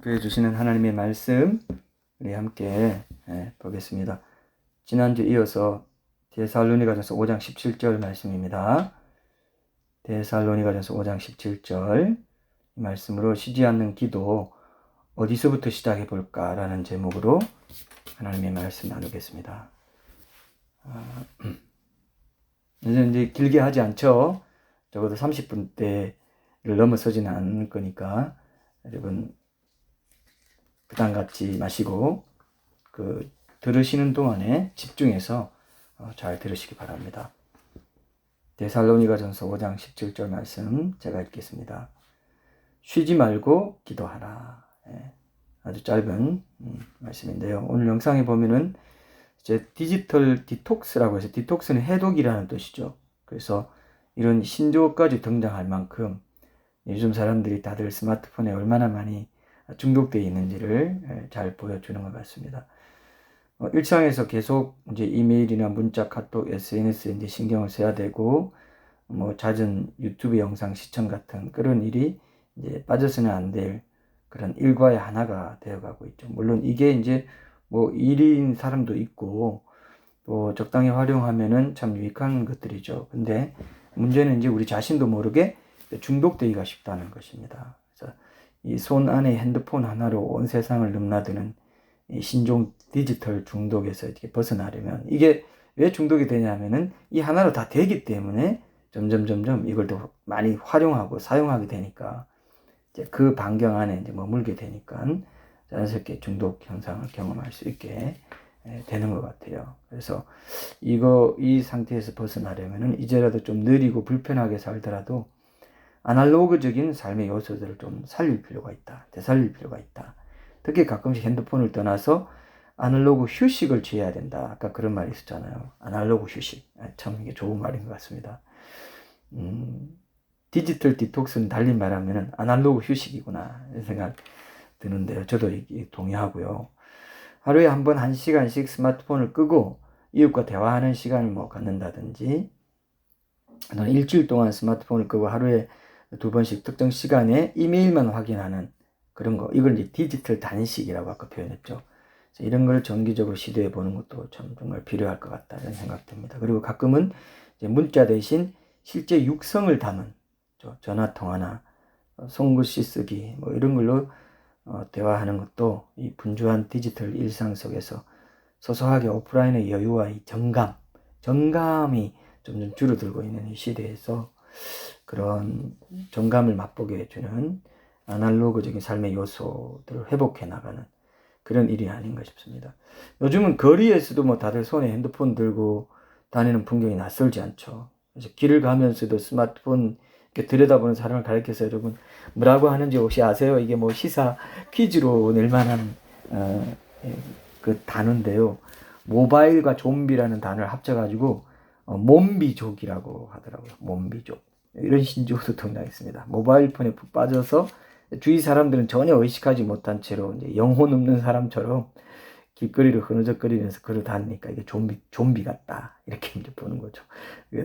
함께 해주시는 하나님의 말씀 우리 함께 보겠습니다. 지난주 이어서 데살로니가전서 5장 17절 말씀입니다. 데살로니가전서 5장 17절 이 말씀으로 쉬지 않는 기도 어디서부터 시작해 볼까라는 제목으로 하나님의 말씀 나누겠습니다. 이제 길게 하지 않죠. 적어도 30분대를 넘어서지는 않을 거니까 여러분 부담 갖지 마시고 들으시는 동안에 집중해서 잘 들으시기 바랍니다. 데살로니가전서 5장 17절 말씀 제가 읽겠습니다. 쉬지 말고 기도하라. 아주 짧은 말씀인데요. 오늘 영상에 보면은 이제 디지털 디톡스라고 해서 디톡스는 해독이라는 뜻이죠. 그래서 이런 신조어까지 등장할 만큼 요즘 사람들이 다들 스마트폰에 얼마나 많이 중독되어 있는지를 잘 보여주는 것 같습니다. 일상에서 계속 이제 이메일이나 문자, 카톡, SNS에 이제 신경을 써야 되고, 잦은 유튜브 영상 시청 같은 그런 일이 이제 빠져서는 안 될 그런 일과의 하나가 되어가고 있죠. 물론 이게 이제 일인 사람도 있고, 또 적당히 활용하면은 참 유익한 것들이죠. 근데 문제는 이제 우리 자신도 모르게 중독되기가 쉽다는 것입니다. 그래서 이 손 안에 핸드폰 하나로 온 세상을 넘나드는 이 신종 디지털 중독에서 이렇게 벗어나려면 이게 왜 중독이 되냐면은 이 하나로 다 되기 때문에 점점 이걸 더 많이 활용하고 사용하게 되니까 이제 그 반경 안에 이제 머물게 되니까 자연스럽게 중독 현상을 경험할 수 있게 되는 것 같아요. 그래서 이 상태에서 벗어나려면은 이제라도 좀 느리고 불편하게 살더라도 아날로그적인 삶의 요소들을 좀 살릴 필요가 있다. 되살릴 필요가 있다. 특히 가끔씩 핸드폰을 떠나서 아날로그 휴식을 취해야 된다. 아까 그런 말이 있었잖아요. 아날로그 휴식. 참 이게 좋은 말인 것 같습니다. 디지털 디톡스는 달리 말하면 아날로그 휴식이구나. 이런 생각 드는데요. 저도 동의하고요. 하루에 한 번 1시간씩 스마트폰을 끄고 이웃과 대화하는 시간을 갖는다든지, 또는 일주일 동안 스마트폰을 끄고 하루에 2번씩 특정 시간에 이메일만 확인하는 그런 거. 이걸 이제 디지털 단식이라고 아까 표현했죠. 이런 걸 정기적으로 시도해 보는 것도 참 정말 필요할 것 같다 이런 생각됩니다. 그리고 가끔은 이제 문자 대신 실제 육성을 담은 전화 통화나 손글씨 쓰기 이런 걸로 대화하는 것도 이 분주한 디지털 일상 속에서 소소하게 오프라인의 여유와 이 정감이 점점 줄어들고 있는 이 시대에서 그런 정감을 맛보게 해주는 아날로그적인 삶의 요소들을 회복해 나가는 그런 일이 아닌가 싶습니다. 요즘은 거리에서도 다들 손에 핸드폰 들고 다니는 풍경이 낯설지 않죠. 그래서 길을 가면서도 스마트폰 이렇게 들여다보는 사람을 가리켜서 여러분 뭐라고 하는지 혹시 아세요? 이게 시사 퀴즈로 낼 만한 그 단어인데요. 모바일과 좀비라는 단어를 합쳐가지고 몸비족이라고 하더라고요. 몸비족. 이런 신조어도 등장했습니다. 모바일 폰에 푹 빠져서 주위 사람들은 전혀 의식하지 못한 채로 이제 영혼 없는 사람처럼 길거리를 흐느적거리면서 걸어 다니니까 이게 좀비 같다. 이렇게 이제 보는 거죠.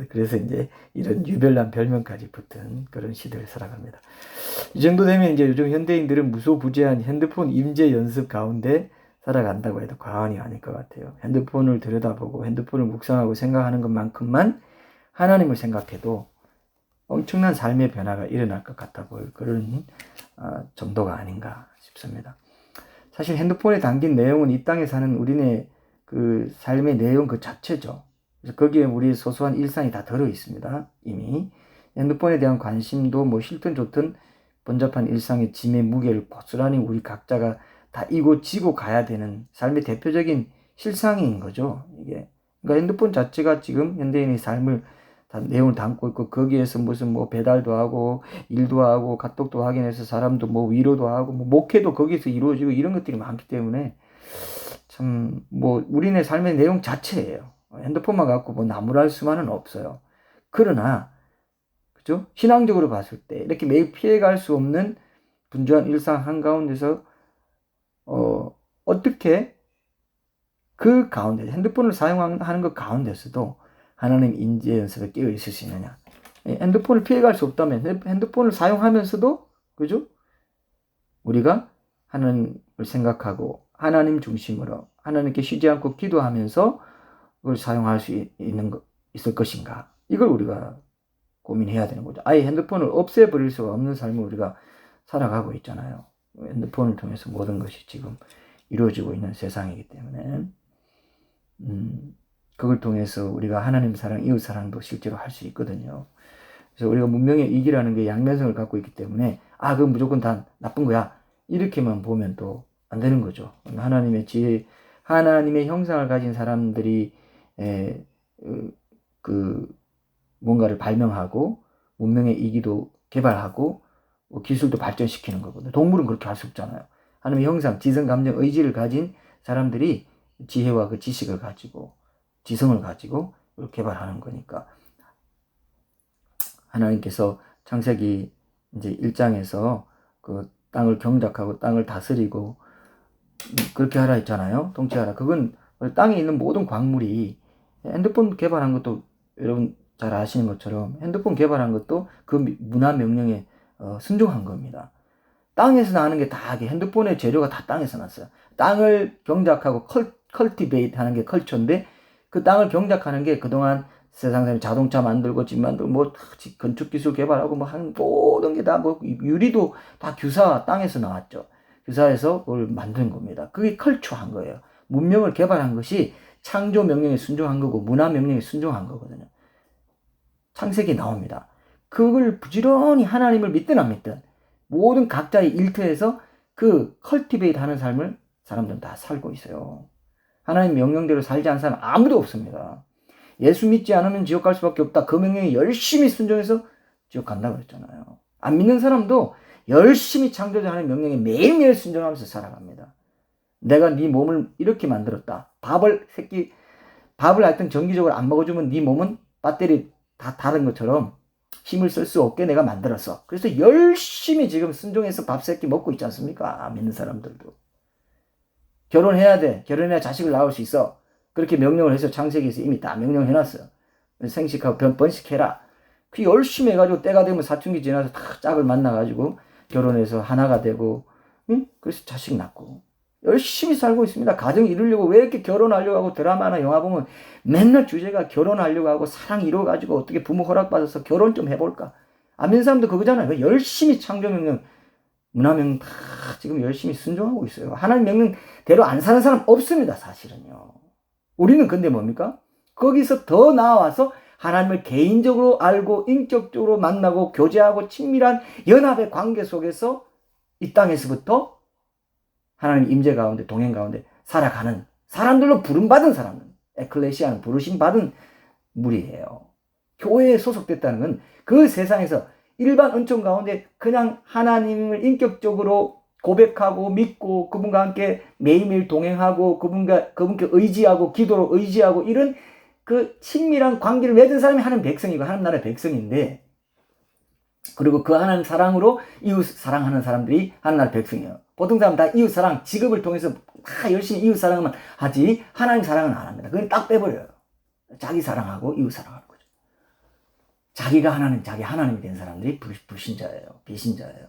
그래서 이제 이런 유별난 별명까지 붙은 그런 시대를 살아갑니다. 이 정도 되면 이제 요즘 현대인들은 무소부재한 핸드폰 임재 연습 가운데 살아간다고 해도 과언이 아닐 것 같아요. 핸드폰을 들여다보고 핸드폰을 묵상하고 생각하는 것만큼만 하나님을 생각해도 엄청난 삶의 변화가 일어날 것 같아 보일 그런 정도가 아닌가 싶습니다. 사실 핸드폰에 담긴 내용은 이 땅에 사는 우리네 그 삶의 내용 그 자체죠. 그래서 거기에 우리 소소한 일상이 다 들어 있습니다. 이미 핸드폰에 대한 관심도 싫든 좋든 번잡한 일상의 짐의 무게를 고스란히 우리 각자가 다 이고 지고 가야 되는 삶의 대표적인 실상인 거죠. 이게 그러니까 핸드폰 자체가 지금 현대인의 삶을 내용을 담고 있고 거기에서 무슨 배달도 하고 일도 하고 카톡도 확인해서 사람도 위로도 하고 목회도 거기서 이루어지고 이런 것들이 많기 때문에 참 우리네 삶의 내용 자체예요. 핸드폰만 갖고 나무랄 수만은 없어요. 그러나 그죠? 신앙적으로 봤을 때 이렇게 매일 피해갈 수 없는 분주한 일상 한가운데서 어떻게 그 가운데 핸드폰을 사용하는 것 가운데서도 하나님 인재 연습에 끼어 있을 수 있느냐. 핸드폰을 피해갈 수 없다면 핸드폰을 사용하면서도 그죠? 우리가 하나님을 생각하고 하나님 중심으로 하나님께 쉬지 않고 기도하면서 그걸 사용할 수 있을 것인가? 이걸 우리가 고민해야 되는 거죠. 아예 핸드폰을 없애버릴 수가 없는 삶을 우리가 살아가고 있잖아요. 핸드폰을 통해서 모든 것이 지금 이루어지고 있는 세상이기 때문에 그걸 통해서 우리가 하나님 사랑, 이웃 사랑도 실제로 할 수 있거든요. 그래서 우리가 문명의 이기라는 게 양면성을 갖고 있기 때문에 그건 무조건 다 나쁜 거야. 이렇게만 보면 또 안 되는 거죠. 하나님의 지혜, 하나님의 형상을 가진 사람들이 뭔가를 발명하고 문명의 이기도 개발하고 기술도 발전시키는 거거든요. 동물은 그렇게 할 수 없잖아요. 하나님의 형상, 지성, 감정, 의지를 가진 사람들이 지혜와 그 지식을 가지고 지성을 가지고 개발하는 거니까 하나님께서 창세기 이제 1장에서 그 땅을 경작하고 땅을 다스리고 그렇게 하라 했잖아요. 통치하라. 그건 땅에 있는 모든 광물이 핸드폰 개발한 것도 여러분 잘 아시는 것처럼 핸드폰 개발한 것도 그 문화 명령에 순종한 겁니다. 땅에서 나는 게 다 핸드폰의 재료가 다 땅에서 났어요. 땅을 경작하고 컬티베이트 하는 게 컬처인데 그 땅을 경작하는 게 그동안 세상 사람이 자동차 만들고 집 만들고 뭐 건축 기술 개발하고 뭐 한 모든 게 다 뭐 유리도 다 규사 땅에서 나왔죠. 규사에서 그걸 만든 겁니다. 그게 컬처한 거예요. 문명을 개발한 것이 창조 명령에 순종한 거고 문화 명령에 순종한 거거든요. 창세기 나옵니다. 그걸 부지런히 하나님을 믿든 안 믿든 모든 각자의 일터에서 그 컬티베이트 하는 삶을 사람들은 다 살고 있어요. 하나님 명령대로 살지 않는 사람 아무도 없습니다. 예수 믿지 않으면 지옥 갈 수밖에 없다. 그 명령에 열심히 순종해서 지옥 간다고 그랬잖아요. 안 믿는 사람도 열심히 창조자 하나님 명령에 매일매일 순종하면서 살아갑니다. 내가 네 몸을 이렇게 만들었다. 밥을 하여튼 정기적으로 안 먹어주면 네 몸은 배터리 다 다른 것처럼 힘을 쓸 수 없게 내가 만들었어. 그래서 열심히 지금 순종해서 밥 세끼 먹고 있지 않습니까? 안 믿는 사람들도. 결혼해야 돼. 결혼해야 자식을 낳을 수 있어. 그렇게 명령을 해서 창세기에서 이미 다 명령을 해놨어요. 생식하고 번식해라. 그 열심히 해가지고 때가 되면 사춘기 지나서 다 짝을 만나가지고 결혼해서 하나가 되고, 그래서 자식 낳고. 열심히 살고 있습니다. 가정 이루려고 왜 이렇게 결혼하려고 하고 드라마나 영화 보면 맨날 주제가 결혼하려고 하고 사랑 이루어가지고 어떻게 부모 허락받아서 결혼 좀 해볼까. 안 믿는 사람도 그거잖아요. 열심히 창조명령, 문화명령 다 지금 열심히 순종하고 있어요. 하나님 명령대로 안 사는 사람 없습니다. 사실은요. 우리는 근데 뭡니까? 거기서 더 나아와서 하나님을 개인적으로 알고 인격적으로 만나고 교제하고 친밀한 연합의 관계 속에서 이 땅에서부터 하나님 임재 가운데 동행 가운데 살아가는 사람들로 부름받은 사람은 에클레시아는 부르심받은 무리예요. 교회에 소속됐다는 건 그 세상에서 일반 은총 가운데 그냥 하나님을 인격적으로 고백하고 믿고 그분과 함께 매일매일 동행하고 그분께 의지하고 기도로 의지하고 이런 그 친밀한 관계를 맺은 사람이 하나님 백성이고 하나님 나라의 백성인데 그리고 그 하나님 사랑으로 이웃 사랑하는 사람들이 하나님 나라의 백성이에요. 보통 사람 다 이웃 사랑 직업을 통해서 다 열심히 이웃 사랑만 하지 하나님 사랑은 안 합니다. 그건 딱 빼버려요. 자기 사랑하고 이웃 사랑하는 거죠. 자기가 자기 하나님이 된 사람들이 불신자예요. 비신자예요.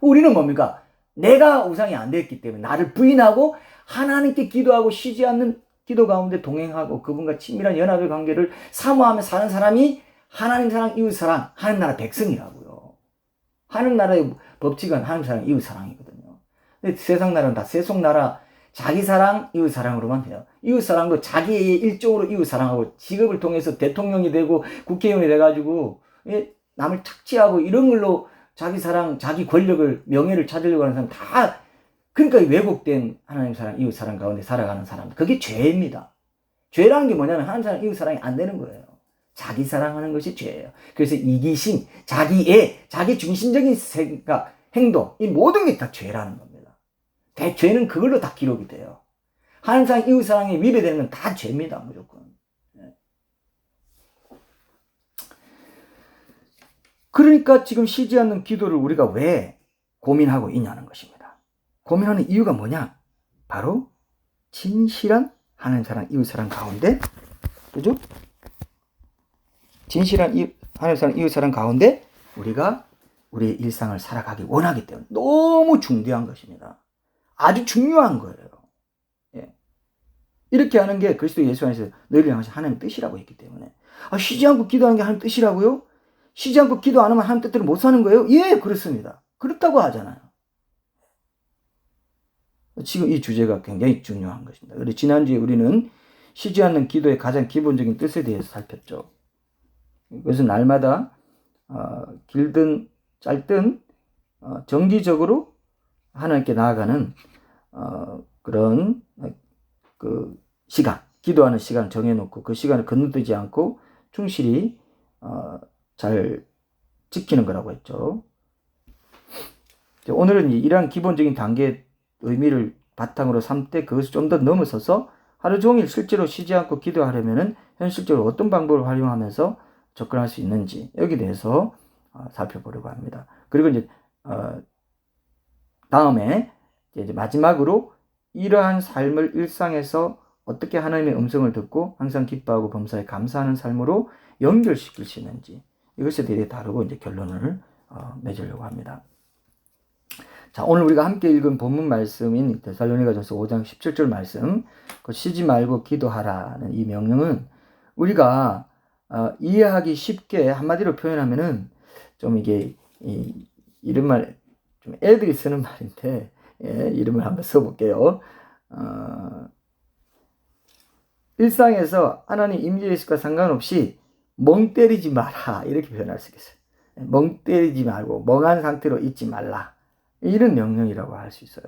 우리는 뭡니까? 내가 우상이 안 됐기 때문에 나를 부인하고 하나님께 기도하고 쉬지 않는 기도 가운데 동행하고 그분과 친밀한 연합의 관계를 사모하며 사는 사람이 하나님 사랑, 이웃 사랑, 하나님 나라 백성이라고요. 하나님 나라의 법칙은 하나님 사랑, 이웃 사랑이거든요. 근데 세상 나라는 다 세속 나라, 자기 사랑, 이웃 사랑으로만 돼요. 이웃 사랑도 자기의 일종으로 이웃 사랑하고 직업을 통해서 대통령이 되고 국회의원이 돼가지고 남을 착취하고 이런 걸로 자기 사랑, 자기 권력을, 명예를 찾으려고 하는 사람 다 그러니까 왜곡된 하나님 사랑, 이웃 사랑 가운데 살아가는 사람 그게 죄입니다. 죄라는 게 뭐냐면 하나님 사랑, 이웃 사랑이 안 되는 거예요. 자기 사랑하는 것이 죄예요. 그래서 이기심, 자기 중심적인 생각, 행동 이 모든 게 다 죄라는 겁니다. 죄는 그걸로 다 기록이 돼요. 하나님 사랑, 이웃 사랑에 위배되는 건 다 죄입니다. 무조건. 그러니까 지금 쉬지 않는 기도를 우리가 왜 고민하고 있냐는 것입니다. 고민하는 이유가 뭐냐? 바로 진실한 하나님 사랑, 이웃 사랑 가운데, 그죠? 진실한 하나님 사랑, 이웃 사랑 가운데 우리가 우리의 일상을 살아가기 원하기 때문에 너무 중대한 것입니다. 아주 중요한 거예요. 예. 이렇게 하는 게 그리스도 예수 안에서 너희를 향하신 하나님의 뜻이라고 했기 때문에. 쉬지 않고 기도하는 게 하나님 뜻이라고요? 쉬지 않고 기도 안 하면 하나님 뜻대로 못 사는 거예요? 예, 그렇습니다. 그렇다고 하잖아요. 지금 이 주제가 굉장히 중요한 것입니다. 그리고 지난주에 우리는 쉬지 않는 기도의 가장 기본적인 뜻에 대해서 살폈죠. 그것은 날마다 길든 짧든 정기적으로 하나님께 나아가는 그런 그 시간, 기도하는 시간을 정해놓고 그 시간을 건너뛰지 않고 충실히 잘 지키는 거라고 했죠. 오늘은 이러한 기본적인 단계의 의미를 바탕으로 삼되 그것을 좀 더 넘어서서 하루 종일 실제로 쉬지 않고 기도하려면 현실적으로 어떤 방법을 활용하면서 접근할 수 있는지 여기에 대해서 살펴보려고 합니다. 그리고 이제 다음에 이제 마지막으로 이러한 삶을 일상에서 어떻게 하나님의 음성을 듣고 항상 기뻐하고 범사에 감사하는 삶으로 연결시킬 수 있는지 이것에 대해 다루고 이제 결론을 맺으려고 합니다. 자, 오늘 우리가 함께 읽은 본문 말씀인 데살로니가전서 5장 17절 말씀, 쉬지 말고 기도하라는 이 명령은 우리가 이해하기 쉽게 한마디로 표현하면은 좀 이게 이런 말, 좀 애들이 쓰는 말인데, 예, 이름을 한번 써볼게요. 일상에서 하나님 임재의식과 상관없이 멍 때리지 마라 이렇게 표현할 수 있겠어요. 멍 때리지 말고 멍한 상태로 있지 말라. 이런 명령이라고 할 수 있어요.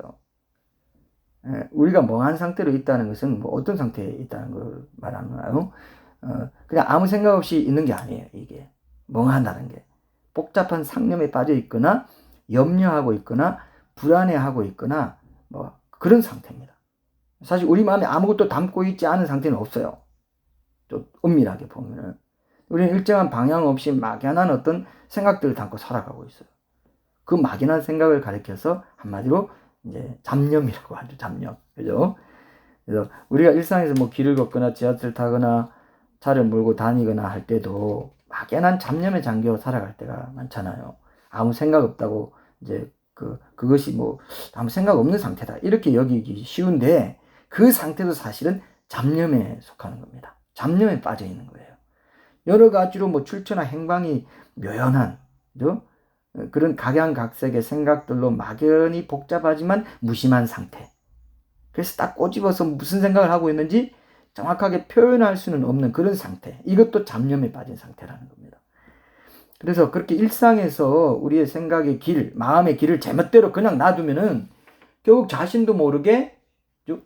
우리가 멍한 상태로 있다는 것은 뭐 어떤 상태에 있다는 걸 말하나요? 그냥 아무 생각 없이 있는 게 아니에요. 이게 멍한다는 게 복잡한 상념에 빠져 있거나 염려하고 있거나 불안해하고 있거나 뭐 그런 상태입니다. 사실 우리 마음에 아무것도 담고 있지 않은 상태는 없어요. 좀 엄밀하게 보면은 우리는 일정한 방향 없이 막연한 어떤 생각들을 담고 살아가고 있어요. 그 막연한 생각을 가리켜서 한마디로 이제 잡념이라고 하죠. 잡념. 그죠? 그래서 우리가 일상에서 뭐 길을 걷거나 지하철 타거나 차를 몰고 다니거나 할 때도 막연한 잡념에 잠겨 살아갈 때가 많잖아요. 아무 생각 없다고 이제 그것이 뭐 아무 생각 없는 상태다. 이렇게 여기기 쉬운데 그 상태도 사실은 잡념에 속하는 겁니다. 잡념에 빠져 있는 거예요. 여러 가지로 뭐 출처나 행방이 묘연한, 그죠? 그런 각양각색의 생각들로 막연히 복잡하지만 무심한 상태. 그래서 딱 꼬집어서 무슨 생각을 하고 있는지 정확하게 표현할 수는 없는 그런 상태. 이것도 잡념에 빠진 상태라는 겁니다. 그래서 그렇게 일상에서 우리의 생각의 길, 마음의 길을 제멋대로 그냥 놔두면은 결국 자신도 모르게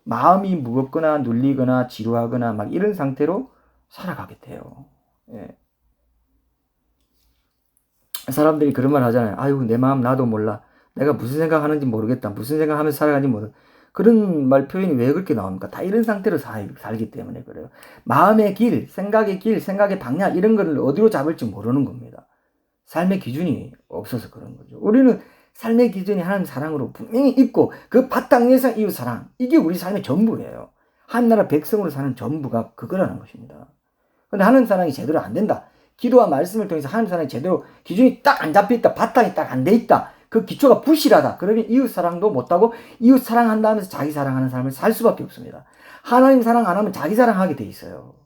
마음이 무겁거나 눌리거나 지루하거나 막 이런 상태로 살아가게 돼요. 예. 사람들이 그런 말 하잖아요. 아유, 내 마음 나도 몰라. 내가 무슨 생각하는지 모르겠다. 무슨 생각하면서 살아가는지 모르. 그런 말 표현이 왜 그렇게 나옵니까? 다 이런 상태로 살기 때문에 그래요. 마음의 길, 생각의 방향 이런 거를 어디로 잡을지 모르는 겁니다. 삶의 기준이 없어서 그런 거죠. 우리는 삶의 기준이 하나님 사랑으로 분명히 있고 그 바탕에서 이웃 사랑. 이게 우리 삶의 전부예요. 하나나라 백성으로 사는 전부가 그거라는 것입니다. 근데 하나님 사랑이 제대로 안 된다. 기도와 말씀을 통해서 하나님 사랑이 제대로 기준이 딱 안 잡혀 있다. 바탕이 딱 안 돼 있다. 그 기초가 부실하다. 그러면 이웃 사랑도 못하고 이웃 사랑한다 하면서 자기 사랑하는 삶을 살 수밖에 없습니다. 하나님 사랑 안 하면 자기 사랑하게 돼 있어요.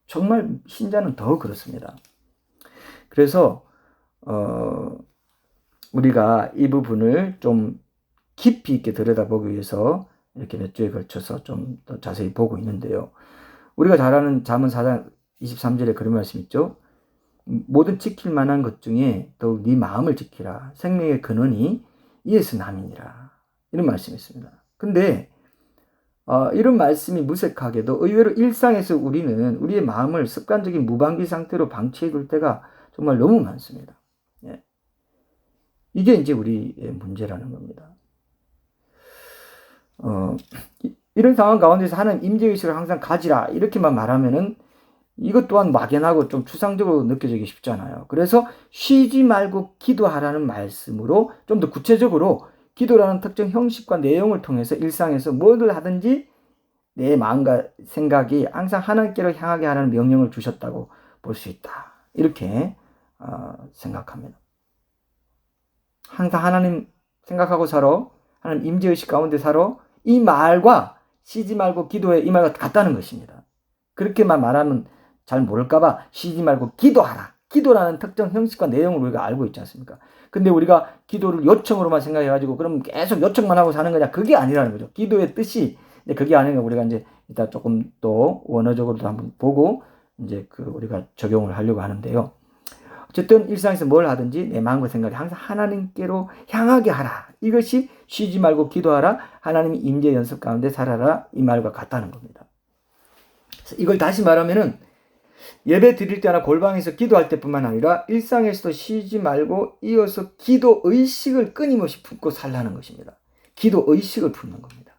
정말 신자는 더 그렇습니다. 그래서 우리가 이 부분을 좀 깊이 있게 들여다보기 위해서 이렇게 몇 주에 걸쳐서 좀 더 자세히 보고 있는데요. 우리가 잘 아는 잠언 4장 23절에 그런 말씀 있죠. 모든 지킬 만한 것 중에 더욱 네 마음을 지키라. 생명의 근원이 이에서 남이니라. 이런 말씀이 있습니다. 근데 이런 말씀이 무색하게도 의외로 일상에서 우리는 우리의 마음을 습관적인 무방비 상태로 방치해 둘 때가 정말 너무 많습니다. 예. 이게 이제 우리의 문제라는 겁니다. 이런 상황 가운데서 하나님 임재의식을 항상 가지라 이렇게만 말하면은 이것 또한 막연하고 좀 추상적으로 느껴지기 쉽잖아요. 그래서 쉬지 말고 기도하라는 말씀으로 좀 더 구체적으로 기도라는 특정 형식과 내용을 통해서 일상에서 뭐를 하든지 내 마음과 생각이 항상 하나님께로 향하게 하라는 명령을 주셨다고 볼 수 있다. 이렇게 생각합니다. 항상 하나님 생각하고 살아. 하나님 임재의식 가운데 살아. 이 말과 쉬지 말고 기도해, 이 말과 같다는 것입니다. 그렇게만 말하면 잘 모를까봐 쉬지 말고 기도하라. 기도라는 특정 형식과 내용을 우리가 알고 있지 않습니까? 근데 우리가 기도를 요청으로만 생각해가지고 그럼 계속 요청만 하고 사는 거냐? 그게 아니라는 거죠. 기도의 뜻이 그게 아니라 우리가 이제 이따 조금 또 원어적으로도 한번 보고 이제 우리가 적용을 하려고 하는데요. 어쨌든 일상에서 뭘 하든지 내 마음과 생각이 항상 하나님께로 향하게 하라. 이것이 쉬지 말고 기도하라. 하나님의 임재 연습 가운데 살아라. 이 말과 같다는 겁니다. 이걸 다시 말하면은 예배 드릴 때나 골방에서 기도할 때뿐만 아니라 일상에서도 쉬지 말고 이어서 기도 의식을 끊임없이 품고 살라는 것입니다. 기도 의식을 품는 겁니다.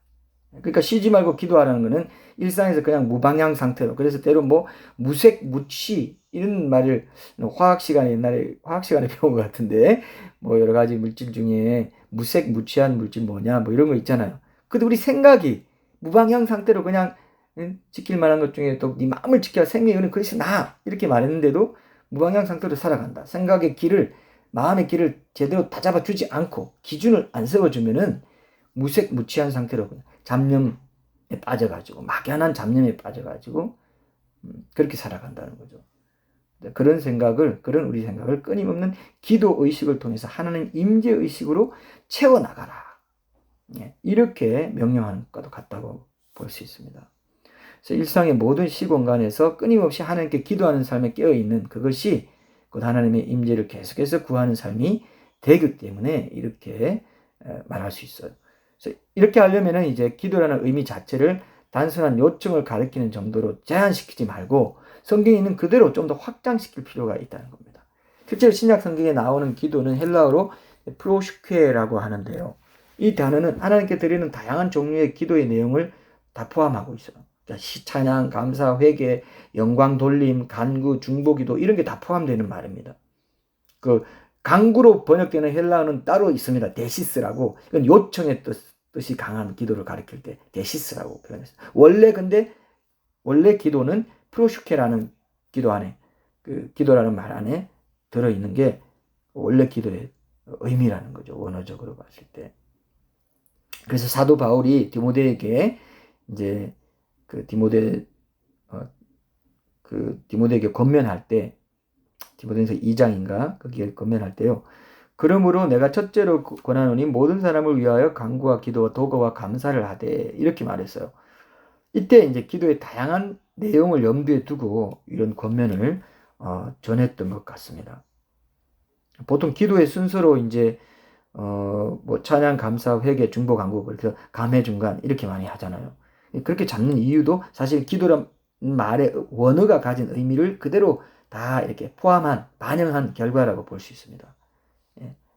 그러니까 쉬지 말고 기도하라는 것은 일상에서 그냥 무방향 상태로, 그래서 때로 뭐 무색 무취 이런 말을 화학 시간에 옛날에 화학 시간에 배운 것 같은데 뭐 여러 가지 물질 중에 무색 무취한 물질 뭐냐 뭐 이런 거 있잖아요. 근데 우리 생각이 무방향 상태로 그냥 지킬 만한 것 중에 또 네 마음을 지켜야 생명의 은은 그것이 나 이렇게 말했는데도 무방향 상태로 살아간다. 생각의 길을, 마음의 길을 제대로 다잡아주지 않고 기준을 안 세워주면은 무색 무취한 상태로 잡념에 빠져가지고 막연한 잡념에 빠져가지고 그렇게 살아간다는 거죠. 그런 우리 생각을 끊임없는 기도 의식을 통해서 하나님 임재 의식으로 채워나가라. 이렇게 명령하는 것과도 같다고 볼 수 있습니다. 그래서 일상의 모든 시공간에서 끊임없이 하나님께 기도하는 삶에 깨어있는 그것이 곧 하나님의 임재를 계속해서 구하는 삶이 되기 때문에 이렇게 말할 수 있어요. 그래서 이렇게 하려면 이제 기도라는 의미 자체를 단순한 요청을 가리키는 정도로 제한시키지 말고 성경에 있는 그대로 좀 더 확장시킬 필요가 있다는 겁니다. 실제로 신약 성경에 나오는 기도는 헬라어로 프로슈케라고 하는데요. 이 단어는 하나님께 드리는 다양한 종류의 기도의 내용을 다 포함하고 있어요. 그러니까 찬양, 감사, 회개, 영광 돌림, 간구, 중보기도 이런 게 다 포함되는 말입니다. 간구로 번역되는 헬라어는 따로 있습니다. 데시스라고. 이건 요청의 뜻이 강한 기도를 가리킬 때 데시스라고 표현했어요. 원래 기도는 프로슈케라는 기도 안에 기도라는 말 안에 들어있는 게 원래 기도의 의미라는 거죠. 원어적으로 봤을 때. 그래서 사도 바울이 디모데에게 이제 디모데에게 권면할 때 디모데전서 2장인가 거기에 권면할 때요. 그러므로 내가 첫째로 권하노니 모든 사람을 위하여 간구와 기도와 도구와 감사를 하되 이렇게 말했어요. 이때 이제 기도의 다양한 내용을 염두에 두고 이런 권면을 전했던 것 같습니다. 보통 기도의 순서로 이제 뭐 찬양, 감사, 회개, 중보, 간구 그래서 감회 중간 이렇게 많이 하잖아요. 그렇게 잡는 이유도 사실 기도란 말의 원어가 가진 의미를 그대로 다 이렇게 반영한 결과라고 볼 수 있습니다.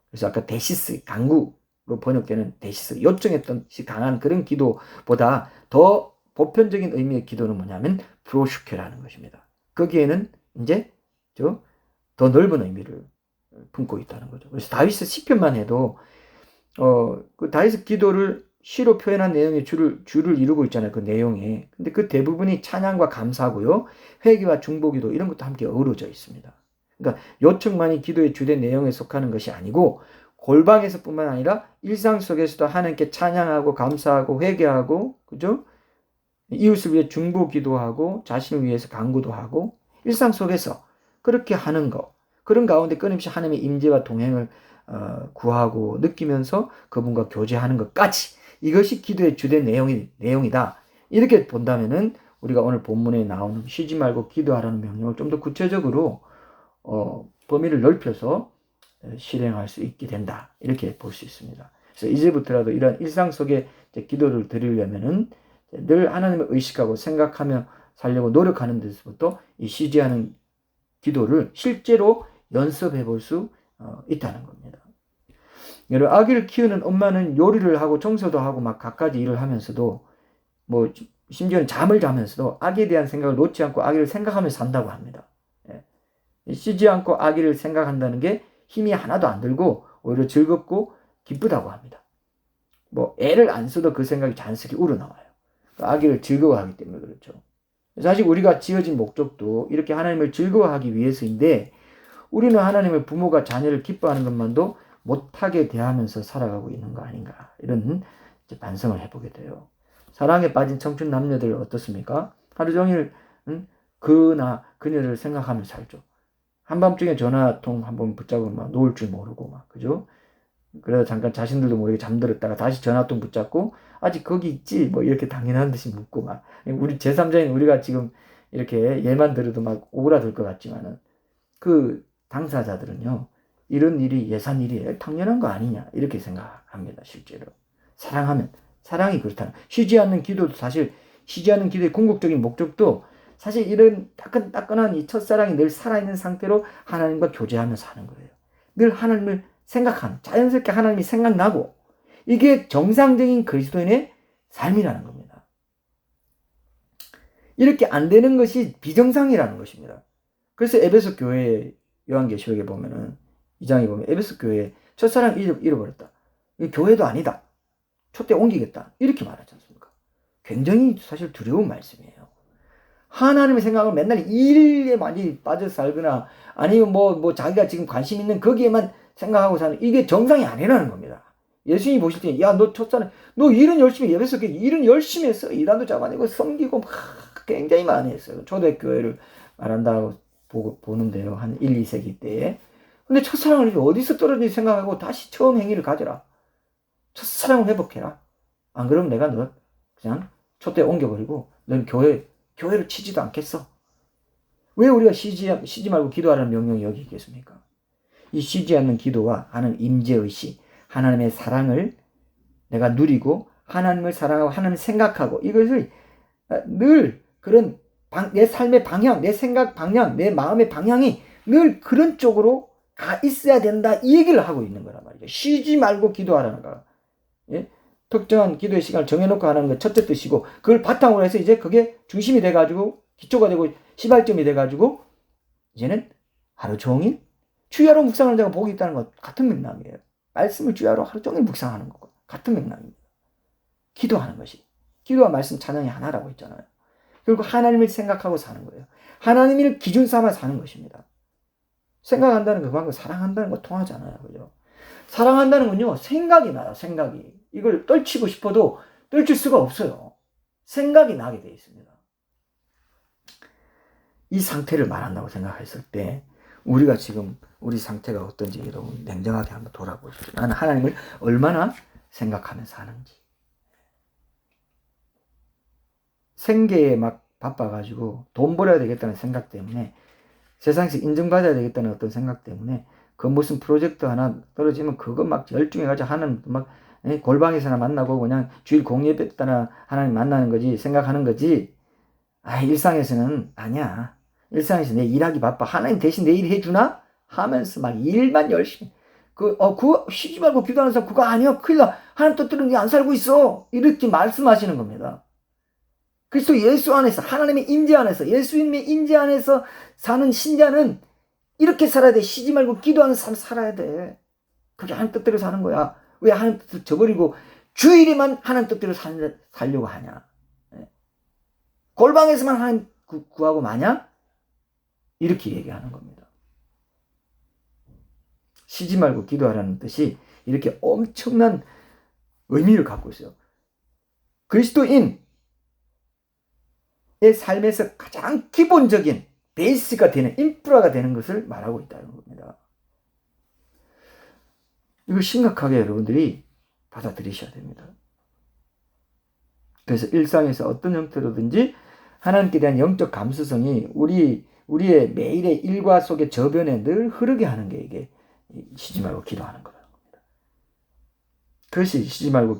그래서 아까 데시스, 간구로 번역되는 데시스, 요청했던 강한 그런 기도보다 더 보편적인 의미의 기도는 뭐냐면 프로슈케라는 것입니다. 거기에는 이제 더 넓은 의미를 품고 있다는 거죠. 그래서 다윗의 시편만 해도 그 다윗의 기도를 시로 표현한 내용의 줄을 이루고 있잖아요. 그 내용에. 근데 그 대부분이 찬양과 감사고요. 회개와 중보기도 이런 것도 함께 어우러져 있습니다. 그러니까 요청만이 기도의 주된 내용에 속하는 것이 아니고 골방에서뿐만 아니라 일상 속에서도 하나님께 찬양하고 감사하고 회개하고 그죠? 이웃을 위해 중보기도하고 자신을 위해서 간구도 하고 일상 속에서 그렇게 하는 거. 그런 가운데 끊임없이 하나님의 임재와 동행을 구하고 느끼면서 그분과 교제하는 것까지 이것이 기도의 주된 내용이다. 이렇게 본다면은 우리가 오늘 본문에 나오는 쉬지 말고 기도하라는 명령을 좀 더 구체적으로 범위를 넓혀서 실행할 수 있게 된다. 이렇게 볼 수 있습니다. 그래서 이제부터라도 이런 일상 속에 기도를 드리려면은 늘 하나님을 의식하고 생각하며 살려고 노력하는 데서부터 이 쉬지 않은 기도를 실제로 연습해 볼 수 있다는 겁니다. 여러분, 아기를 키우는 엄마는 요리를 하고 청소도 하고 막 갖가지 일을 하면서도 뭐 심지어는 잠을 자면서도 아기에 대한 생각을 놓지 않고 아기를 생각하면서 산다고 합니다. 쉬지 않고 아기를 생각한다는 게 힘이 하나도 안 들고 오히려 즐겁고 기쁘다고 합니다. 뭐 애를 안 써도 그 생각이 자연스럽게 우러나와요. 아기를 즐거워하기 때문에 그렇죠. 사실 우리가 지어진 목적도 이렇게 하나님을 즐거워하기 위해서인데 우리는 하나님을 부모가 자녀를 기뻐하는 것만도 못하게 대하면서 살아가고 있는 거 아닌가, 이런 이제 반성을 해보게 돼요. 사랑에 빠진 청춘 남녀들 어떻습니까? 하루 종일 그나 그녀를 생각하면서 살죠. 한밤중에 전화통 한번 붙잡으면 막 놓을 줄 모르고 막, 그죠? 그래서 잠깐 자신들도 모르게 잠들었다가 다시 전화통 붙잡고 아직 거기 있지 뭐 이렇게 당연한 듯이 묻고 막, 우리 제3자인 우리가 지금 이렇게 예만 들어도 막 오그라들 것 같지만은 그 당사자들은요, 이런 일이 예산일이에요, 당연한 거 아니냐 이렇게 생각합니다. 실제로 사랑하면, 사랑이 그렇다는, 쉬지 않는 기도도 사실, 쉬지 않는 기도의 궁극적인 목적도 사실 이런 따끈따끈한 이 첫사랑이 늘 살아있는 상태로 하나님과 교제하면서 사는 거예요. 늘 하나님을 생각하는, 자연스럽게 하나님이 생각나고, 이게 정상적인 그리스도인의 삶이라는 겁니다. 이렇게 안 되는 것이 비정상이라는 것입니다. 그래서 에베소 교회 요한계시록에 보면은 2장에 보면 에베소 교회 첫사랑 잃어버렸다, 교회도 아니다, 촛대 옮기겠다 이렇게 말하지 않습니까? 굉장히 사실 두려운 말씀이에요. 하나님의 생각을 맨날 일에 많이 빠져 살거나 아니면 뭐 자기가 지금 관심 있는 거기에만 생각하고 사는, 이게 정상이 아니라는 겁니다. 예수님이 보실 때, 야, 너 첫사랑, 너 일은 열심히, 예배서 일은 열심히 했어. 이단도 잡아내고 섬기고 막 굉장히 많이 했어요. 초대교회를 말한다고 보는데요. 한 1, 2세기 때에. 근데 첫사랑을 어디서 떨어진지 생각하고 다시 처음 행위를 가져라. 첫사랑을 회복해라. 안 그러면 내가 너 그냥 촛대에 옮겨버리고 너는 교회를 치지도 않겠어. 왜 우리가 쉬지 말고 기도하라는 명령이 여기 있겠습니까? 이 쉬지 않는 기도와 하나님 임재의식, 하나님의 사랑을 내가 누리고 하나님을 사랑하고 하나님을 생각하고, 이것을 늘 그런 내 삶의 방향, 내 생각 방향, 내 마음의 방향이 늘 그런 쪽으로 가 있어야 된다, 이 얘기를 하고 있는 거란 말이죠. 쉬지 말고 기도하라는 거. 예? 특정한 기도의 시간을 정해놓고 하는 것 첫째 뜻이고, 그걸 바탕으로 해서 이제 그게 중심이 돼가지고 기초가 되고 시발점이 돼가지고 이제는 하루 종일 주야로 묵상하는 자가 복이 있다는 것 같은 맥락이에요. 말씀을 주야로 하루 종일 묵상하는 것과 같은 맥락입니다. 기도하는 것이, 기도와 말씀 찬양이 하나라고 했잖아요. 그리고 하나님을 생각하고 사는 거예요. 하나님을 기준 삼아 사는 것입니다. 생각한다는 거, 그만큼 사랑한다는 거 통하잖아요. 그죠? 사랑한다는 건요, 생각이 나요. 생각이. 이걸 떨치고 싶어도 떨칠 수가 없어요. 생각이 나게 돼 있습니다. 이 상태를 말한다고 생각했을 때 우리가 지금 우리 상태가 어떤지 여러분 냉정하게 한번 돌아보십시오. 나는 하나님을 얼마나 생각하면서 사는지. 생계에 막 바빠가지고 돈 벌어야 되겠다는 생각 때문에, 세상에서 인정받아야 되겠다는 어떤 생각 때문에 그 무슨 프로젝트 하나 떨어지면 그거 막 열중해가지고 하는, 막 골방에서나 만나고 그냥 주일 공예배 때나 하나님 만나는 거지 생각하는 거지. 일상에서는 아니야. 일상에서 내 일하기 바빠, 하나님 대신 내 일 해주나 하면서 막 일만 열심히, 그거 쉬지 말고 기도하는 사람 그거 아니야, 큰일 나, 하나님 뜻대로 네 안 살고 있어, 이렇게 말씀하시는 겁니다. 그리스도 예수 안에서, 하나님의 임재 안에서, 예수님의 임재 안에서 사는 신자는 이렇게 살아야 돼. 쉬지 말고 기도하는 삶 살아야 돼. 그게 하나님 뜻대로 사는 거야. 왜 하나님 뜻을 저버리고 주일에만 하나님 뜻대로 살려고 하냐? 골방에서만 하나님 구하고 마냐? 이렇게 얘기하는 겁니다. 쉬지 말고 기도하라는 뜻이 이렇게 엄청난 의미를 갖고 있어요. 그리스도인의 삶에서 가장 기본적인 베이스가 되는, 인프라가 되는 것을 말하고 있다는 겁니다. 이거 심각하게 여러분들이 받아들이셔야 됩니다. 그래서 일상에서 어떤 형태로든지 하나님께 대한 영적 감수성이 우리의 매일의 일과 속의 저변에 늘 흐르게 하는 게 이게 쉬지 말고 기도하는 거라는 겁니다. 그것이 쉬지 말고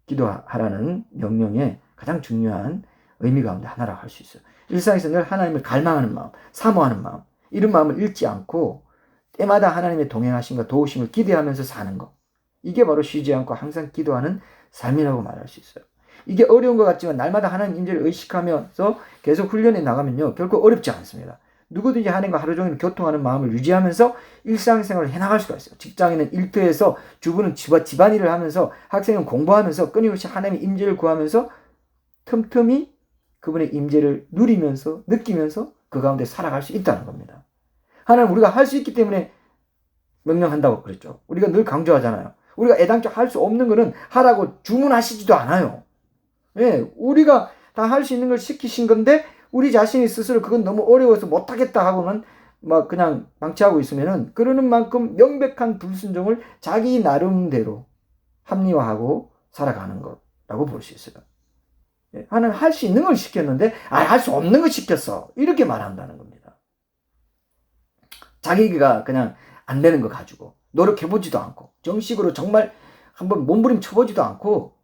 기도하라는 명령의 가장 중요한 의미 가운데 하나라고 할 수 있어요. 일상에서 늘 하나님을 갈망하는 마음, 사모하는 마음, 이런 마음을 잃지 않고 때마다 하나님의 동행하심과 도우심을 기대하면서 사는 것, 이게 바로 쉬지 않고 항상 기도하는 삶이라고 말할 수 있어요. 이게 어려운 것 같지만 날마다 하나님 임재를 의식하면서 계속 훈련해 나가면요, 결코 어렵지 않습니다. 누구든지 하나님과 하루 종일 교통하는 마음을 유지하면서 일상생활을 해나갈 수가 있어요. 직장인은 일터에서, 주부는 집안일을 하면서, 학생은 공부하면서 끊임없이 하나님의 임재를 구하면서 틈틈이 그분의 임재를 누리면서, 느끼면서 그 가운데 살아갈 수 있다는 겁니다. 하나님, 우리가 할 수 있기 때문에 명령한다고 그랬죠. 우리가 늘 강조하잖아요. 우리가 애당초 할 수 없는 거는 하라고 주문하시지도 않아요. 예, 우리가 다 할 수 있는 걸 시키신 건데 우리 자신이 스스로 그건 너무 어려워서 못하겠다 하고는 막 그냥 방치하고 있으면은 그러는 만큼 명백한 불순종을 자기 나름대로 합리화하고 살아가는 거라고 볼 수 있어요. 예, 하나는 할 수 있는 걸 시켰는데 할 수 없는 걸 시켰어. 이렇게 말한다는 겁니다. 자기가 그냥 안 되는 거 가지고 노력해보지도 않고 정식으로 정말 한번 몸부림 쳐보지도 않고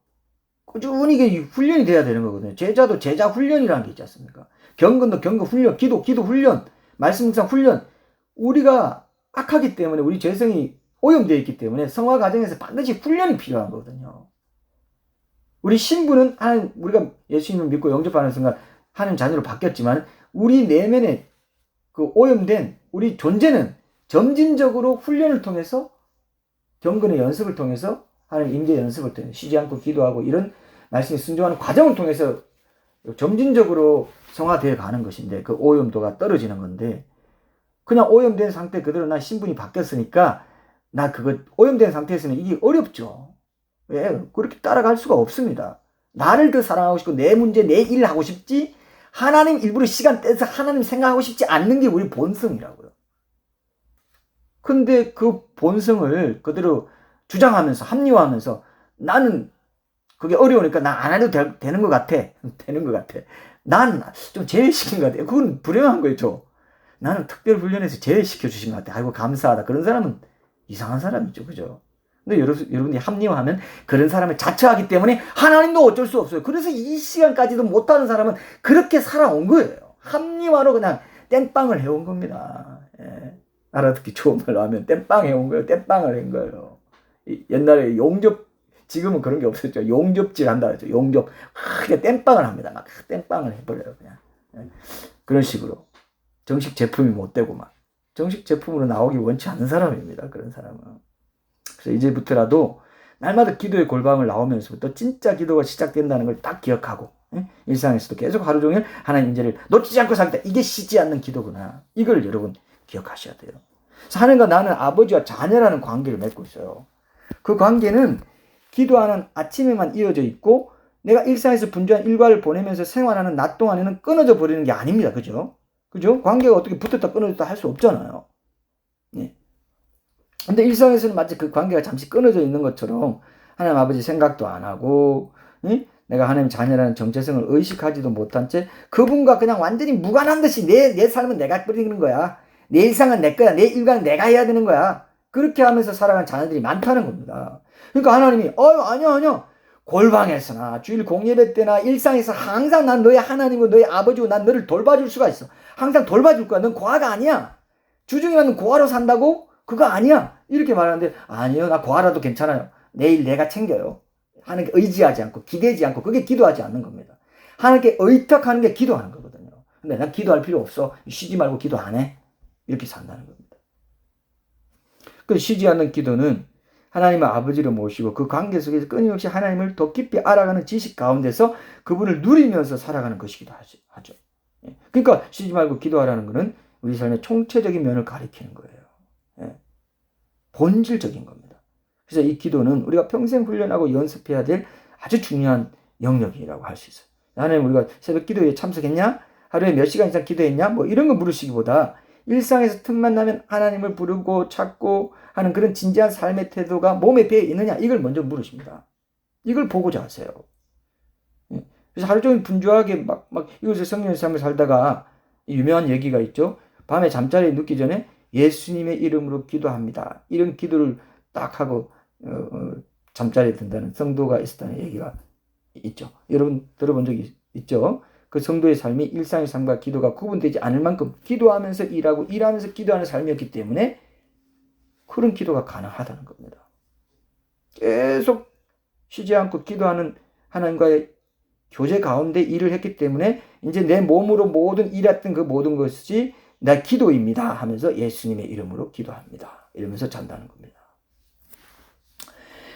꾸준히 이게 훈련이 돼야 되는 거거든요. 제자도 제자 훈련이라는 게 있지 않습니까? 경건도 경건 훈련, 기도 훈련, 말씀 묵상 훈련. 우리가 악하기 때문에 우리 죄성이 오염되어 있기 때문에 성화 과정에서 반드시 훈련이 필요한 거거든요. 우리 신부는 우리가 예수님을 믿고 영접하는 순간 하나님 자녀로 바뀌었지만 우리 내면에 그 오염된 우리 존재는 점진적으로 훈련을 통해서 경건의 연습을 통해서 하나님 임재 연습을 통해서 쉬지 않고 기도하고 이런 말씀에 순종하는 과정을 통해서 점진적으로 성화되어 가는 것인데 그 오염도가 떨어지는 건데 그냥 오염된 상태 그대로 나 신분이 바뀌었으니까 나 그거 오염된 상태에서는 이게 어렵죠. 왜? 그렇게 따라갈 수가 없습니다. 나를 더 사랑하고 싶고 내 문제 내 일 하고 싶지 하나님 일부러 시간 떼서 하나님 생각하고 싶지 않는 게 우리 본성이라고요. 근데 그 본성을 그대로 주장하면서 합리화하면서 나는 그게 어려우니까 나 안 해도 되는 것 같아. 되는 것 같아. 난 좀 제외시킨 것 같아. 그건 불행한 거죠. 나는 특별 훈련해서 제외시켜 주신 것 같아. 아이고 감사하다. 그런 사람은 이상한 사람이죠. 그죠? 근데 여러분이 합리화하면 그런 사람을 자처하기 때문에 하나님도 어쩔 수 없어요. 그래서 이 시간까지도 못하는 사람은 그렇게 살아온 거예요. 합리화로 그냥 땜빵을 해온 겁니다. 예. 알아듣기 좋은 말로 하면 땜빵 해온 거예요. 땜빵을 한 거예요. 옛날에 용접, 지금은 그런 게 없었죠. 용접질 한다 그랬죠. 용접. 그냥 땜빵을 합니다. 막 땜빵을 해버려요. 그냥. 예. 그런 식으로. 정식 제품이 못 되고 막. 정식 제품으로 나오기 원치 않는 사람입니다. 그런 사람은. 그래서 이제부터라도 날마다 기도의 골방을 나오면서부터 진짜 기도가 시작된다는 걸 딱 기억하고 일상에서도 계속 하루 종일 하나님 임재를 놓치지 않고 살다. 이게 쉬지 않는 기도구나. 이걸 여러분 기억하셔야 돼요. 그래서 하나님과 나는 아버지와 자녀라는 관계를 맺고 있어요. 그 관계는 기도하는 아침에만 이어져 있고 내가 일상에서 분주한 일과를 보내면서 생활하는 낮 동안에는 끊어져 버리는 게 아닙니다. 그죠? 그죠? 관계가 어떻게 붙었다 끊어졌다 할 수 없잖아요. 예. 근데 일상에서는 마치 그 관계가 잠시 끊어져 있는 것처럼 하나님 아버지 생각도 안 하고 내가 하나님 자녀라는 정체성을 의식하지도 못한 채 그분과 그냥 완전히 무관한 듯이 내 삶은 내가 꾸리는 거야. 내 일상은 내 거야. 내 일과는 내가 해야 되는 거야. 그렇게 하면서 살아가는 자녀들이 많다는 겁니다. 그러니까 하나님이 아니야. 골방에서나 주일 공예배 때나 일상에서 항상 난 너의 하나님이고 너의 아버지고 난 너를 돌봐줄 수가 있어. 항상 돌봐줄 거야. 넌 고아가 아니야. 주중에만 고아로 산다고? 그거 아니야. 이렇게 말하는데 아니요. 나 고아라도 괜찮아요. 내일 내가 챙겨요. 하나님께 의지하지 않고 기대지 않고 그게 기도하지 않는 겁니다. 하나님께 의탁하는 게 기도하는 거거든요. 근데 난 기도할 필요 없어. 쉬지 말고 기도 안 해. 이렇게 산다는 겁니다. 그 쉬지 않는 기도는 하나님의 아버지를 모시고 그 관계 속에서 끊임없이 하나님을 더 깊이 알아가는 지식 가운데서 그분을 누리면서 살아가는 것이기도 하죠. 그러니까 쉬지 말고 기도하라는 것은 우리 삶의 총체적인 면을 가리키는 거예요. 본질적인 겁니다. 그래서 이 기도는 우리가 평생 훈련하고 연습해야 될 아주 중요한 영역이라고 할 수 있어요. 하나님 우리가 새벽 기도에 참석했냐? 하루에 몇 시간 이상 기도했냐? 뭐 이런 거 물으시기보다 일상에서 틈만 나면 하나님을 부르고 찾고 하는 그런 진지한 삶의 태도가 몸에 배어 있느냐? 이걸 먼저 물으십니다. 이걸 보고자 하세요. 그래서 하루 종일 분주하게 막 이곳에 성령의 삶을 살다가 유명한 얘기가 있죠. 밤에 잠자리에 눕기 전에 예수님의 이름으로 기도합니다. 이런 기도를 딱 하고 잠자리에 든다는 성도가 있었다는 얘기가 있죠. 여러분 들어본 적이 있죠? 그 성도의 삶이 일상의 삶과 기도가 구분되지 않을 만큼 기도하면서 일하고 일하면서 기도하는 삶이었기 때문에 그런 기도가 가능하다는 겁니다. 계속 쉬지 않고 기도하는 하나님과의 교제 가운데 일을 했기 때문에 이제 내 몸으로 모든 일했던 그 모든 것이 내 기도입니다 하면서 예수님의 이름으로 기도합니다. 이러면서 잔다는 겁니다.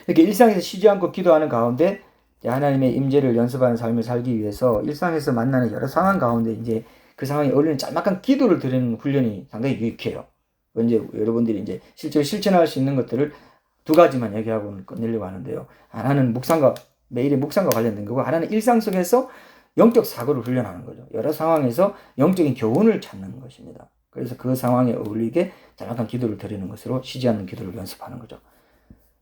이렇게 일상에서 쉬지 않고 기도하는 가운데 하나님의 임재를 연습하는 삶을 살기 위해서 일상에서 만나는 여러 상황 가운데 이제 그 상황에 어울리는 짤막한 기도를 드리는 훈련이 상당히 유익해요. 이제 여러분들이 이제 실제로 실천할 수 있는 것들을 두 가지만 얘기하고 끝내려고 하는데요. 하나는 매일의 묵상과 관련된 거고, 하나는 일상 속에서 영적 사고를 훈련하는 거죠. 여러 상황에서 영적인 교훈을 찾는 것입니다. 그래서 그 상황에 어울리게 정확한 기도를 드리는 것으로 쉬지 않는 기도를 연습하는 거죠.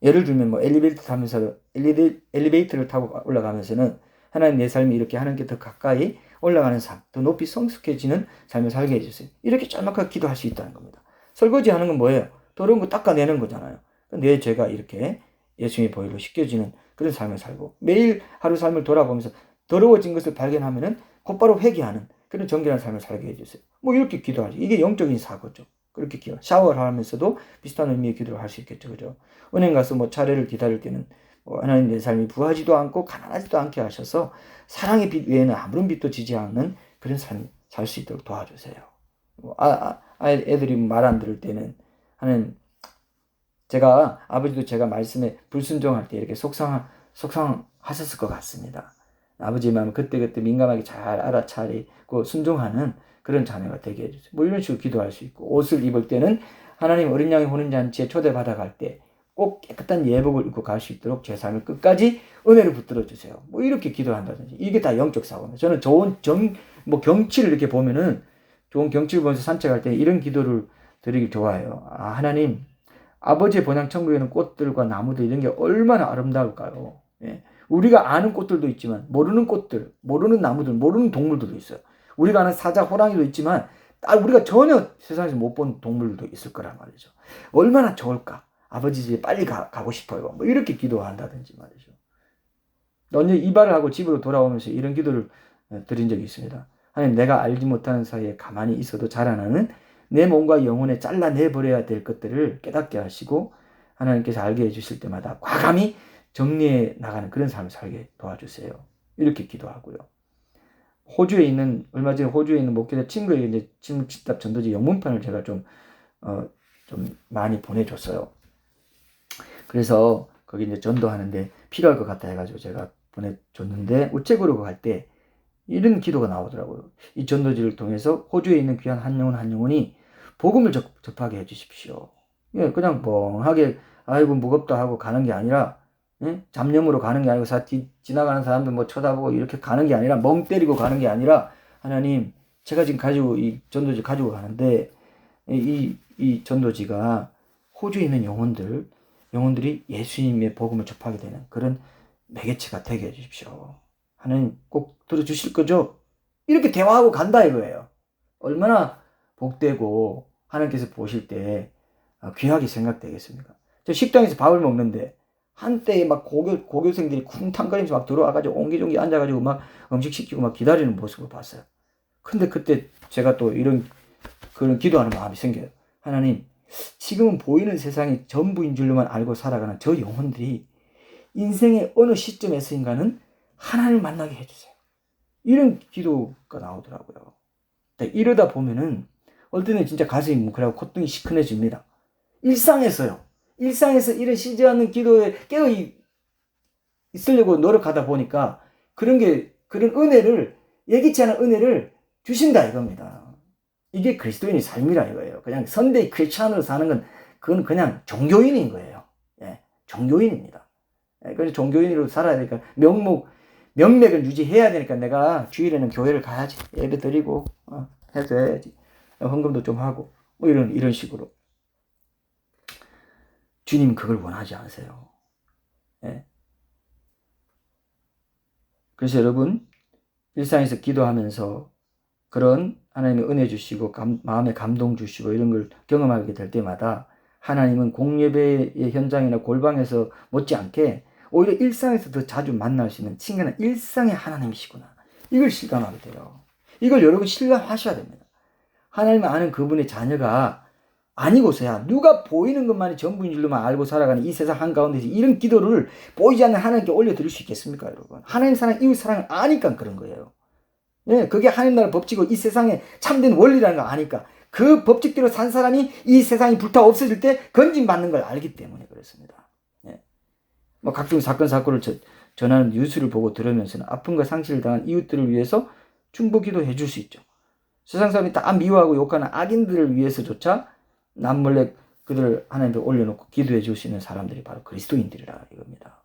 예를 들면 뭐 엘리베이터를 타고 올라가면서는 하나님 내 삶이 이렇게 하나님께 더 가까이 올라가는 삶, 더 높이 성숙해지는 삶을 살게 해주세요. 이렇게 짤막하게 기도할 수 있다는 겁니다. 설거지 하는 건 뭐예요? 더러운 거 닦아내는 거잖아요. 내 죄가 이렇게 예수님의 보혈로 씻겨지는 그런 삶을 살고, 매일 하루 삶을 돌아보면서 더러워진 것을 발견하면은 곧바로 회개하는 그런 정결한 삶을 살게 해주세요. 뭐 이렇게 기도하죠. 이게 영적인 사고죠. 그렇게 샤워를 하면서도 비슷한 의미의 기도를 할 수 있겠죠. 그죠? 은행 가서 뭐 차례를 기다릴 때는 하나님 내 삶이 부하지도 않고 가난하지도 않게 하셔서 사랑의 빛 외에는 아무런 빛도 지지 않는 그런 삶 살 수 있도록 도와주세요. 애들이 말 안 들을 때는 하나님, 아버지도 제가 말씀에 불순종할 때 이렇게 속상하셨을 것 같습니다. 아버지의 마음을 그때그때 민감하게 잘 알아차리고 순종하는 그런 자녀가 되게 해주세요. 뭐 이런 식으로 기도할 수 있고, 옷을 입을 때는 하나님 어린 양의 혼인 잔치에 초대받아 갈 때 꼭 깨끗한 예복을 입고 갈 수 있도록 제 삶을 끝까지 은혜를 붙들어 주세요. 뭐 이렇게 기도한다든지, 이게 다 영적 사고입니다. 저는 좋은 경치를 이렇게 보면은, 좋은 경치를 보면서 산책할 때 이런 기도를 드리기 좋아해요. 하나님, 아버지의 본향 천국에는 꽃들과 나무들 이런 게 얼마나 아름다울까요? 예. 우리가 아는 꽃들도 있지만 모르는 꽃들, 모르는 나무들, 모르는 동물들도 있어요. 우리가 아는 사자, 호랑이도 있지만 우리가 전혀 세상에서 못 본 동물들도 있을 거란 말이죠. 얼마나 좋을까? 아버지 집에 빨리 가고 싶어요. 뭐 이렇게 기도한다든지 말이죠. 언제 이발을 하고 집으로 돌아오면서 이런 기도를 드린 적이 있습니다. 하나님, 내가 알지 못하는 사이에 가만히 있어도 자라나는 내 몸과 영혼에 잘라내버려야 될 것들을 깨닫게 하시고, 하나님께서 알게 해주실 때마다 과감히 정리해 나가는 그런 삶을 살게 도와주세요. 이렇게 기도하고요. 얼마 전에 호주에 있는 목회자 친구에게 이제 질문집답 전도지 영문판을 제가 좀 많이 보내줬어요. 그래서 거기 이제 전도하는데 필요할 것 같다 해가지고 제가 보내줬는데, 우체국으로 갈 때 이런 기도가 나오더라고요. 이 전도지를 통해서 호주에 있는 귀한 한 영혼이 복음을 접하게 해주십시오. 예, 그냥 멍하게 아이고 무겁다 하고 가는 게 아니라, 잡념으로 가는 게 아니고, 지나가는 사람들 뭐 쳐다보고 이렇게 가는 게 아니라, 멍 때리고 가는 게 아니라, 하나님, 제가 지금 이 전도지 가지고 가는데, 이 전도지가 호주에 있는 영혼들이 예수님의 복음을 접하게 되는 그런 매개체가 되게 해주십시오. 하나님 꼭 들어주실 거죠? 이렇게 대화하고 간다 이거예요. 얼마나 복되고 하나님께서 보실 때 귀하게 생각되겠습니까? 저 식당에서 밥을 먹는데 한때 막 고교생들이 쿵탕거리면서 막 들어와가지고 옹기종기 앉아가지고 막 음식 시키고 막 기다리는 모습을 봤어요. 근데 그때 제가 또 그런 기도하는 마음이 생겨요. 하나님, 지금은 보이는 세상이 전부인 줄로만 알고 살아가는 저 영혼들이 인생의 어느 시점에서인가는 하나님을 만나게 해주세요. 이런 기도가 나오더라고요. 이러다 보면은 어떨 때는 진짜 가슴이 뭉클하고 콧등이 시큰해집니다. 일상에서 이런 쉬지 않는 기도에 깨어 있으려고 노력하다 보니까 그런 은혜를, 예기치 않은 은혜를 주신다 이겁니다. 이게 그리스도인의 삶이라 이거예요. 그냥 선데이 크리스찬으로 사는 건 그건 그냥 종교인인 거예요. 예, 종교인입니다. 예, 그래서 종교인으로 살아야 되니까 명맥을 유지해야 되니까 내가 주일에는 교회를 가야지, 예배 드리고 해줘야지, 헌금도 좀 하고 뭐 이런 식으로. 주님 그걸 원하지 않으세요. 예. 그래서 여러분, 일상에서 기도하면서 그런 하나님의 은혜 주시고 마음에 감동 주시고 이런 걸 경험하게 될 때마다 하나님은 공예배의 현장이나 골방에서 못지않게 오히려 일상에서 더 자주 만날 수 있는 친근한 일상의 하나님이시구나, 이걸 실감하게 돼요. 이걸 여러분 실감하셔야 됩니다. 하나님을 아는 그분의 자녀가 아니고서야 누가 보이는 것만이 전부인 줄로만 알고 살아가는 이 세상 한가운데서 이런 기도를 보이지 않는 하나님께 올려드릴 수 있겠습니까, 여러분? 하나님 사랑, 이웃 사랑을 아니까 그런 거예요. 예, 그게 하나님 나라 법칙이고 이 세상에 참된 원리라는 걸 아니까, 그 법칙대로 산 사람이 이 세상이 불타 없어질 때 건진받는 걸 알기 때문에 그렇습니다. 예. 뭐 각종 사건을 전하는 뉴스를 보고 들으면서는 아픔과 상실을 당한 이웃들을 위해서 중보 기도해 줄 수 있죠. 세상 사람이 다 미워하고 욕하는 악인들을 위해서조차 남몰래 그들을 하나님께 올려놓고 기도해 주시는 사람들이 바로 그리스도인들이라 이겁니다.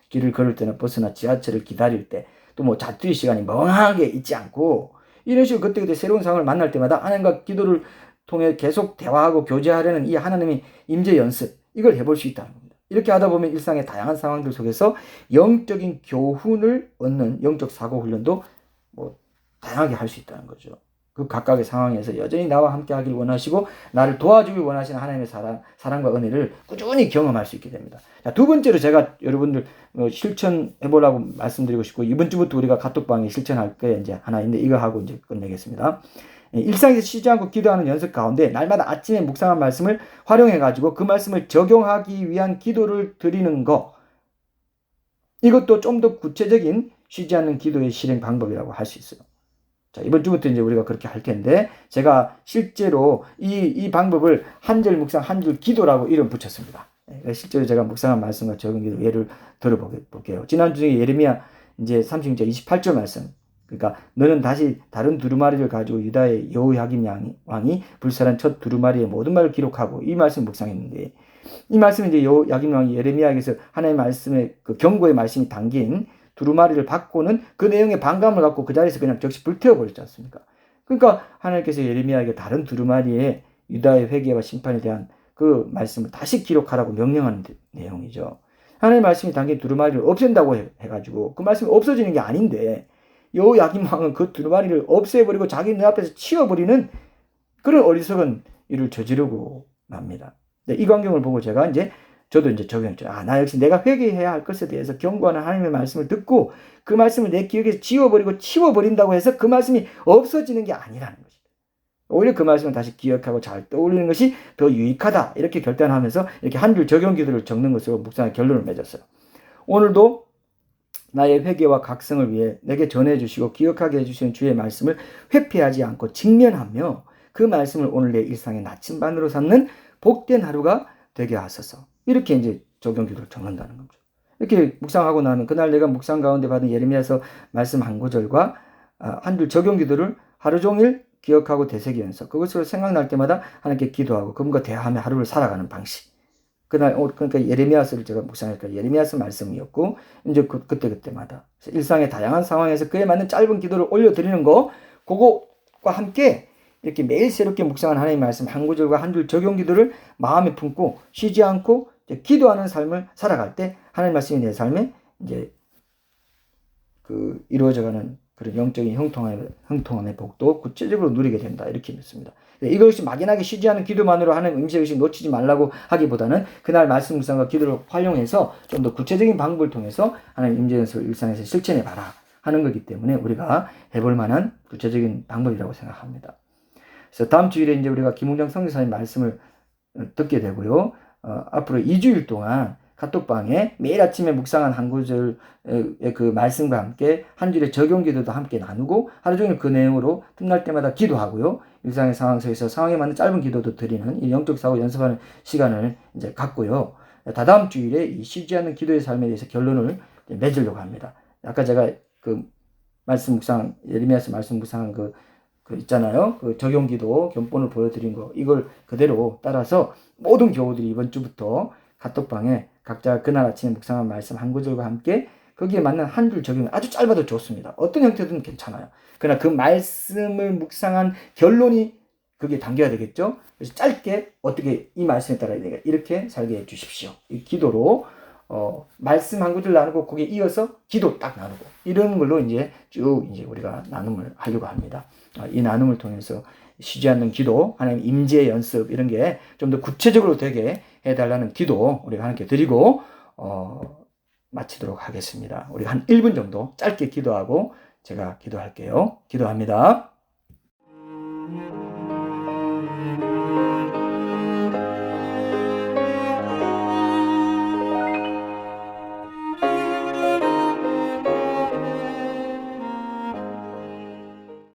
길을 걸을 때나 버스나 지하철을 기다릴 때 또 뭐 자투리 시간이 멍하게 있지 않고 이런 식으로 그때그때 새로운 상황을 만날 때마다 하나님과 기도를 통해 계속 대화하고 교제하려는 이 하나님의 임재 연습, 이걸 해볼 수 있다는 겁니다. 이렇게 하다 보면 일상의 다양한 상황들 속에서 영적인 교훈을 얻는 영적 사고 훈련도 뭐 다양하게 할 수 있다는 거죠. 그 각각의 상황에서 여전히 나와 함께 하길 원하시고 나를 도와주길 원하시는 하나님의 사랑과 은혜를 꾸준히 경험할 수 있게 됩니다. 자, 두 번째로 제가 여러분들 실천해 보라고 말씀드리고 싶고, 이번 주부터 우리가 카톡방에 실천할 게 이제 하나 있는데 이거 하고 이제 끝내겠습니다. 일상에서 쉬지 않고 기도하는 연습 가운데 날마다 아침에 묵상한 말씀을 활용해 가지고 그 말씀을 적용하기 위한 기도를 드리는 거, 이것도 좀 더 구체적인 쉬지 않는 기도의 실행 방법이라고 할 수 있어요. 자, 이번 주부터 이제 우리가 그렇게 할 텐데, 제가 실제로 이 방법을 한 절 묵상, 한 줄 기도라고 이름 붙였습니다. 실제로 제가 묵상한 말씀과 적은 기도 예를 들어볼게요. 지난주에 예레미야 이제 30장 28절 말씀. 그러니까 너는 다시 다른 두루마리를 가지고 유다의 여호야김 왕이 불살한 첫 두루마리의 모든 말을 기록하고, 이 말씀 묵상했는데, 이 말씀은 이제 여호야김 왕이 예레미야에게서 하나님의 말씀의 그 경고의 말씀이 담긴 두루마리를 받고는 그 내용에 반감을 갖고 그 자리에서 그냥 즉시 불태워버렸지 않습니까? 그러니까 하나님께서 예레미야에게 다른 두루마리의 유다의 회개와 심판에 대한 그 말씀을 다시 기록하라고 명령하는 내용이죠. 하나님의 말씀이 담긴 두루마리를 없앤다고 해가지고 그 말씀이 없어지는 게 아닌데, 여호야김 왕은 그 두루마리를 없애버리고 자기 눈앞에서 치워버리는 그런 어리석은 일을 저지르고 납니다. 이 광경을 보고 제가 저도 적용했죠. 나 역시 내가 회개해야 할 것에 대해서 경고하는 하나님의 말씀을 듣고 그 말씀을 내 기억에서 지워버리고 치워버린다고 해서 그 말씀이 없어지는 게 아니라는 것이다. 오히려 그 말씀을 다시 기억하고 잘 떠올리는 것이 더 유익하다. 이렇게 결단하면서 이렇게 한 줄 적용 기도를 적는 것으로 묵상의 결론을 맺었어요. 오늘도 나의 회개와 각성을 위해 내게 전해주시고 기억하게 해주시는 주의 말씀을 회피하지 않고 직면하며 그 말씀을 오늘 내 일상의 나침반으로 삼는 복된 하루가 되게 하소서. 이렇게 이제 적용 기도를 적는다는 거죠. 이렇게 묵상하고 나면 그날 내가 묵상 가운데 받은 예레미야서 말씀 한 구절과 한 줄 적용 기도를 하루 종일 기억하고 되새기면서 그것으로 생각날 때마다 하나님께 기도하고 그분과 대화하며 하루를 살아가는 방식. 그날 그러니까 예레미야서를 제가 묵상했니까 예레미야서 말씀이었고, 이제 그때마다 일상의 다양한 상황에서 그에 맞는 짧은 기도를 올려드리는 거, 그거과 함께 이렇게 매일 새롭게 묵상한 하나님의 말씀 한 구절과 한 줄 적용 기도를 마음에 품고 쉬지 않고 기도하는 삶을 살아갈 때 하나님 말씀이 내 삶에 이제 그 이루어져가는 그런 영적인 형통함의 복도 구체적으로 누리게 된다, 이렇게 믿습니다. 이것이 막연하게 쉬지 않는 기도만으로 하나님 임재의식 놓치지 말라고 하기보다는 그날 말씀 묵상과 기도를 활용해서 좀 더 구체적인 방법을 통해서 하나님 임재 연습을 일상에서 실천해 봐라 하는 거기 때문에 우리가 해볼 만한 구체적인 방법이라고 생각합니다. 그래서 다음 주일에 이제 우리가 김웅정 선교사님 말씀을 듣게 되고요. 앞으로 2주일 동안 카톡방에 매일 아침에 묵상한 한 구절의 그 말씀과 함께 한 줄의 적용 기도도 함께 나누고 하루 종일 그 내용으로 틈날 때마다 기도하고요. 일상의 상황 속에서 상황에 맞는 짧은 기도도 드리는 이 영적 사고 연습하는 시간을 이제 갖고요. 다다음 주일에 이 쉬지 않는 기도의 삶에 대해서 결론을 맺으려고 합니다. 아까 제가 그 말씀 묵상, 예레미야서 말씀 묵상한 그 있잖아요. 그 적용 기도 견본을 보여드린 거, 이걸 그대로 따라서 모든 교우들이 이번 주부터 카톡방에 각자 그날 아침에 묵상한 말씀 한 구절과 함께 거기에 맞는 한 줄 적용, 아주 짧아도 좋습니다. 어떤 형태든 괜찮아요. 그러나 그 말씀을 묵상한 결론이 그게 담겨야 되겠죠. 그래서 짧게 어떻게 이 말씀에 따라 이렇게 살게 해 주십시오. 이 기도로 말씀 한 구절 나누고 거기에 이어서 기도 딱 나누고 이런 걸로 이제 쭉 우리가 나눔을 하려고 합니다. 이 나눔을 통해서 쉬지 않는 기도, 하나님 임재 연습 이런 게 좀 더 구체적으로 되게 해달라는 기도 우리가 하나님께 드리고 마치도록 하겠습니다. 우리 한 1분 정도 짧게 기도하고 제가 기도할게요. 기도합니다.